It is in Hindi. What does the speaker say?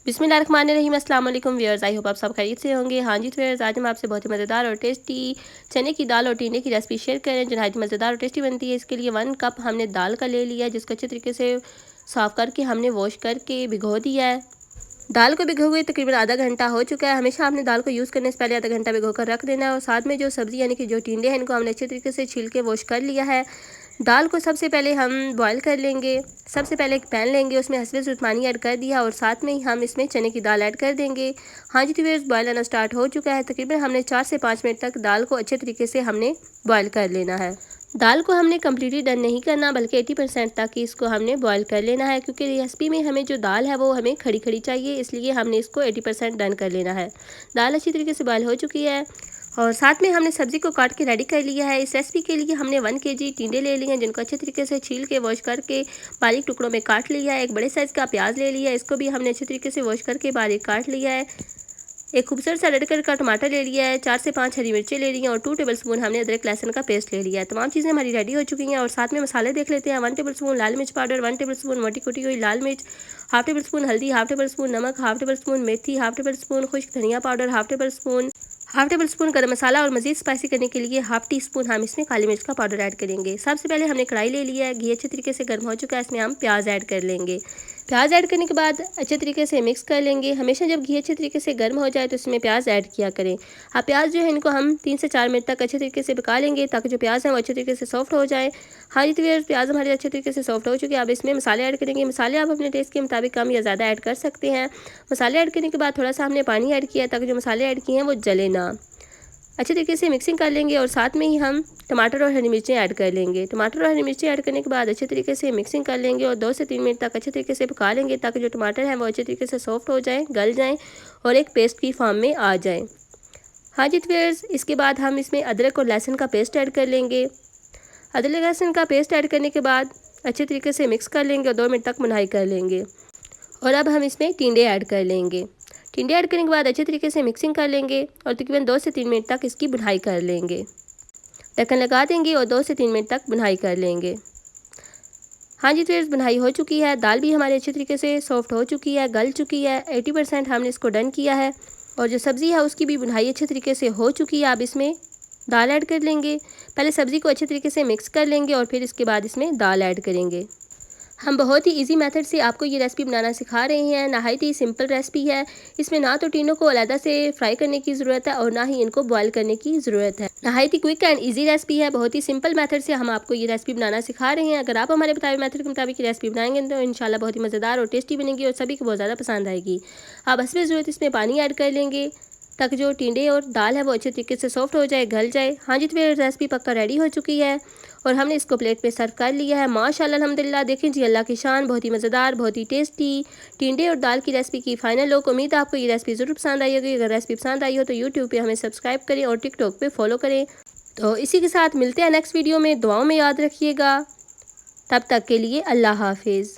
बिस्मिल्लाहिर्रहमानिर्रहीम। अस्सलाम वालेकुम व्यूअर्स, आई होप आप सब खैरियत से होंगे। हाँ जी व्यूअर्स, आज हम आपसे बहुत ही मज़ेदार और टेस्टी चने की दाल और टींडे की रेसिपी शेयर करें जो नहायत मज़ेदार और टेस्टी बनती है। इसके लिए 1 कप हमने दाल का ले लिया, जिसको अच्छे तरीके से साफ़ करके हमने वॉश करके भिगो दिया है। दाल को भिगो हुए तकरीबन आधा घंटा हो चुका है। हमेशा आपने दाल को यूज़ करने से पहले आधा घंटा भिगो कर रख देना है। और साथ में जो सब्ज़ी यानी कि जो टींडे हैं, इनको हमने अच्छे तरीके से छील के वॉश कर लिया है। दाल को सबसे पहले हम बॉयल कर लेंगे। सबसे पहले एक पैन लेंगे, उसमें हसबे ज़रूरत पानी ऐड कर दिया और साथ में ही हम इसमें चने की दाल ऐड कर देंगे। हाँ जी व्यूअर्स, बॉयल आना स्टार्ट हो चुका है। तकरीबन हमने 4 से 5 मिनट तक दाल को अच्छे तरीके से हमने बॉयल कर लेना है। दाल को हमने कम्प्लीटली डन नहीं करना, बल्कि 80% तक ही इसको हमने बॉयल कर लेना है, क्योंकि रेसिपी में हमें जो दाल है वो हमें खड़ी खड़ी चाहिए, इसलिए हमने इसको 80% डन कर लेना है। दाल अच्छी तरीके से बॉयल हो चुकी है और साथ में हमने सब्ज़ी को काट के रेडी कर लिया है। इस रेसिपी के लिए हमने 1 kg टींडे ले लिए हैं, जिनको अच्छे तरीके से छील के वॉश करके बारीक टुकड़ों में काट लिया है। एक बड़े साइज़ का प्याज ले लिया है, इसको भी हमने अच्छे तरीके से वॉश करके बारीक काट लिया है। एक खूबसूरत सा रेड कलर का टमाटर ले लिया है, 4 से 5 हरी मिर्चें ले ली हैं और 2 टेबलस्पून हमने अदरक लहसुन का पेस्ट ले लिया है। तमाम चीज़ें हमारी रेडी हो चुकी हैं और साथ में मसाले देख लेते हैं। 1 टेबलस्पून लाल मिर्च पाउडर, 1 टेबलस्पून मोटी कुटी हुई लाल मिर्च, हाफ टेबलस्पून हल्दी, हाफ टेबलस्पून नमक, हाफ टेबलस्पून मेथी, हाफ टेबलस्पून खुश्क धनिया पाउडर, हाफ टेबलस्पून गरम मसाला और मज़ीद स्पाइसी करने के लिए हाफ टी स्पून हम इसमें काली मिर्च का पाउडर ऐड करेंगे। सबसे पहले हमने कढ़ाई ले लिया है, घी अच्छे तरीके से गर्म हो चुका है, इसमें हम प्याज ऐड कर लेंगे। प्याज ऐड करने के बाद अच्छे तरीके से मिक्स कर लेंगे। हमेशा जब घी अच्छे तरीके से गर्म हो जाए तो इसमें प्याज ऐड किया करें। अब प्याज जो है इनको हम 3 से 4 मिनट तक अच्छे तरीके से पका लेंगे, ताकि जो प्याज है वो अच्छे तरीके से सॉफ्ट हो जाए। हाँ जी तो प्याज हमारे अच्छे तरीके से सॉफ्ट हो चुके हैं। अब इसमें मसाले ऐड करेंगे। मसाले आप अपने टेस्ट के मुताबिक कम या ज़्यादा ऐड कर सकते हैं। मसाले ऐड करने के बाद थोड़ा सा हमने पानी ऐड किया, ताकि जो मसाले ऐड किए हैं वो जले ना। अच्छे तरीके से मिक्सिंग कर लेंगे और साथ में ही हम टमाटर और हरी मिर्चें ऐड कर लेंगे। टमाटर और हरी मिर्चें ऐड करने के बाद अच्छे तरीके से मिक्सिंग कर लेंगे और 2 से 3 मिनट तक अच्छे तरीके से पका लेंगे, ताकि जो टमाटर है वो अच्छे तरीके से सॉफ्ट हो जाए, गल जाएं और एक पेस्ट की फॉर्म में आ जाए। हाँ जी व्यूअर्स, इसके बाद हम इसमें अदरक और लहसुन का पेस्ट ऐड कर लेंगे। अदरक लहसुन का पेस्ट ऐड करने के बाद अच्छे तरीके से मिक्स कर लेंगे और 2 मिनट तक भुनाई कर लेंगे। और अब हम इसमें टींडे ऐड कर लेंगे। टींडे ऐड करने के बाद अच्छे तरीके से मिक्सिंग कर लेंगे और तकरीबन 2 से 3 मिनट तक इसकी भुनाई कर लेंगे। ढक्कन लगा देंगे और 2 से 3 मिनट तक भुनाई कर लेंगे। हाँ जी तो भुनाई हो चुकी है। दाल भी हमारे अच्छे तरीके से सॉफ्ट हो चुकी है, गल चुकी है। 80% हमने इसको डन किया है और जो सब्ज़ी है उसकी भी भुनाई अच्छे तरीके से हो चुकी है। अब इसमें दाल ऐड कर लेंगे। पहले सब्ज़ी को अच्छे तरीके से मिक्स कर लेंगे और फिर इसके बाद इसमें दाल ऐड करेंगे। हम बहुत ही इजी मेथड से आपको ये रेसिपी बनाना सिखा रहे हैं। नहायत ही सिंपल रेसिपी है। इसमें ना तो टीनों को अलग से फ्राई करने की ज़रूरत है और ना ही इनको बॉयल करने की ज़रूरत है। नहायत ही क्विक एंड इजी रेसिपी है। बहुत ही सिंपल मेथड से हम आपको ये रेसिपी बनाना सिखा रहे हैं। अगर आप हमारे बताए मेथड के मुताबिक रेसिपी बनाएंगे तो इंशाल्लाह बहुत ही मज़ेदार और टेस्टी बनेगी और सभी को बहुत ज़्यादा पसंद आएगी। आप हस्बे ज़रूरत इसमें पानी ऐड कर लेंगे, ताकि जो टींडे और दाल है वो अच्छे तरीके से सॉफ्ट हो जाए, गल जाए। हाँ जी तो रेसिपी पक्का रेडी हो चुकी है और हमने इसको प्लेट पे सर्व कर लिया है। माशाल्लाह अल्हम्दुलिल्लाह, देखें जी अल्लाह की शान, बहुत ही मज़ेदार, बहुत ही टेस्टी टींडे और दाल की रेसिपी की फाइनल लुक। उम्मीद है आपको ये रेसिपी ज़रूर पसंद आई होगी। अगर रेसिपी पसंद आई हो तो यूट्यूब पे हमें सब्सक्राइब करें और टिकटॉक पे फॉलो करें। तो इसी के साथ मिलते हैं नेक्स्ट वीडियो में। दुआओं में याद रखिएगा। तब तक के लिए अल्लाह हाफिज़।